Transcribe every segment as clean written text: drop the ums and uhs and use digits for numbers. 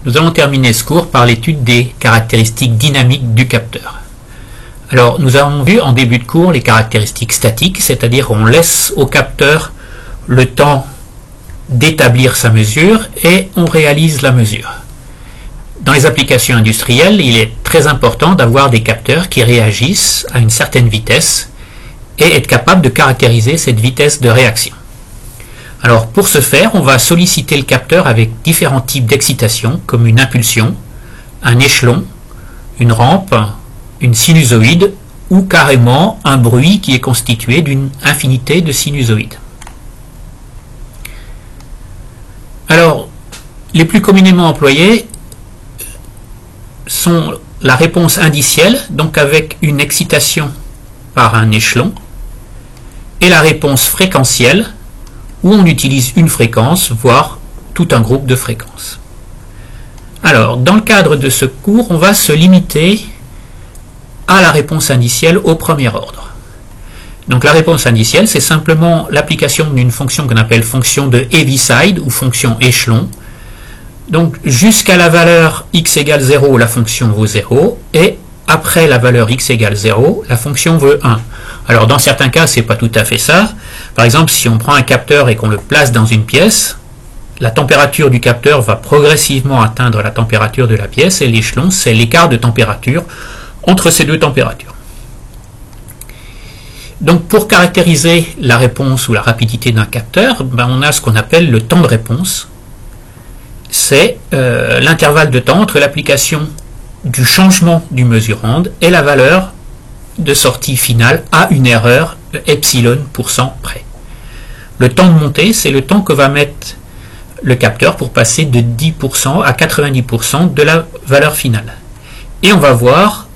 Nous allons terminer ce cours par l'étude des caractéristiques dynamiques du capteur. Alors, nous avons vu en début de cours les caractéristiques statiques, c'est-à-dire on laisse au capteur le temps d'établir sa mesure et on réalise la mesure. Dans les applications industrielles, il est très important d'avoir des capteurs qui réagissent à une certaine vitesse et être capable de caractériser cette vitesse de réaction. Alors pour ce faire, on va solliciter le capteur avec différents types d'excitation, comme une impulsion, un échelon, une rampe, une sinusoïde ou carrément un bruit qui est constitué d'une infinité de sinusoïdes. Alors, les plus communément employés sont la réponse indicielle, donc avec une excitation par un échelon, et la réponse fréquentielle, où on utilise une fréquence, voire tout un groupe de fréquences. Alors, dans le cadre de ce cours, on va se limiter à la réponse indicielle au premier ordre. Donc la réponse indicielle, c'est simplement l'application d'une fonction qu'on appelle fonction de Heaviside ou fonction échelon. Donc jusqu'à la valeur x égale 0, la fonction vaut 0, et après la valeur x égale 0, la fonction vaut 1. Alors dans certains cas, c'est pas tout à fait ça. Par exemple, si on prend un capteur et qu'on le place dans une pièce, la température du capteur va progressivement atteindre la température de la pièce, et l'échelon, c'est l'écart de température entre ces deux températures. Donc pour caractériser la réponse ou la rapidité d'un capteur, on a ce qu'on appelle le temps de réponse. C'est l'intervalle de temps entre l'application du changement du mesurand et la valeur de sortie finale à une erreur de epsilon % près. Le temps de montée, c'est le temps que va mettre le capteur pour passer de 10% à 90% de la valeur finale. Et on va voir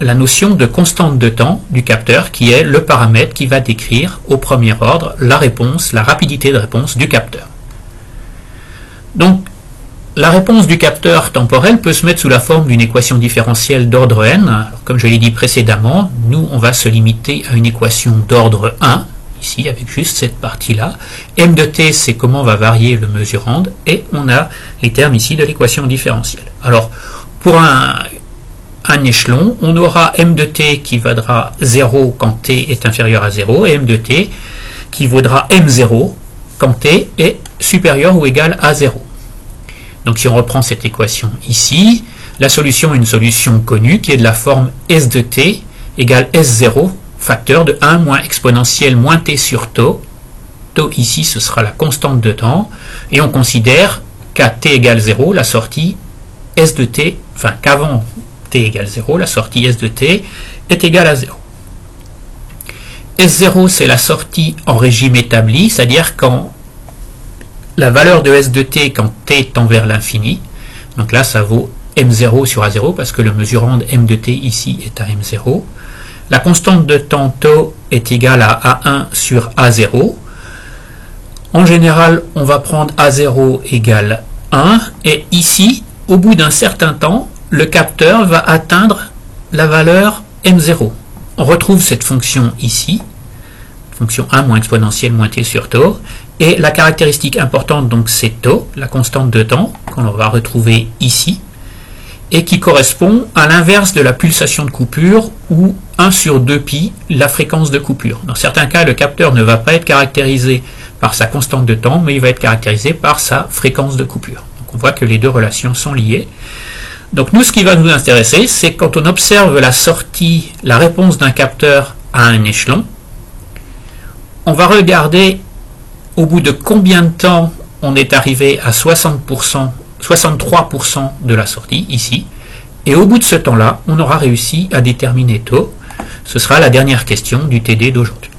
la notion de constante de temps du capteur qui est le paramètre qui va décrire au premier ordre la réponse, la rapidité de réponse du capteur. Donc la réponse du capteur temporel peut se mettre sous la forme d'une équation différentielle d'ordre n. Alors, comme je l'ai dit précédemment, nous on va se limiter à une équation d'ordre 1, ici avec juste cette partie-là. M de t, c'est comment va varier le mesurand, et on a les termes ici de l'équation différentielle. Alors pour un échelon, on aura m de t qui vaudra 0 quand t est inférieur à 0, et m de t qui vaudra m0 quand t est supérieur ou égal à 0. Donc si on reprend cette équation ici, la solution est une solution connue qui est de la forme s de t égale s0 facteur de 1 moins exponentielle moins t sur tau. Tau ici ce sera la constante de temps, et on considère qu'à t égale 0, la sortie s de t, enfin qu'avant t égale 0, la sortie s de t est égale à 0. S0 c'est la sortie en régime établi, c'est-à-dire quand la valeur de s de t quand t tend vers l'infini, donc là ça vaut m0 sur a0 parce que le mesurand m de t ici est à m0. La constante de temps tau est égale à a1 sur a0. En général, on va prendre a0 égale 1, et ici, au bout d'un certain temps, le capteur va atteindre la valeur m0. On retrouve cette fonction ici, fonction 1 moins exponentielle moins t sur tau, et la caractéristique importante, donc c'est tau, la constante de temps, qu'on va retrouver ici, et qui correspond à l'inverse de la pulsation de coupure, ou 1 sur 2π, la fréquence de coupure. Dans certains cas, le capteur ne va pas être caractérisé par sa constante de temps, mais il va être caractérisé par sa fréquence de coupure. Donc on voit que les deux relations sont liées. Donc nous, ce qui va nous intéresser, c'est quand on observe la sortie, la réponse d'un capteur à un échelon, on va regarder au bout de combien de temps on est arrivé à 63% de la sortie, ici, et au bout de ce temps-là, on aura réussi à déterminer tau. Ce sera la dernière question du TD d'aujourd'hui.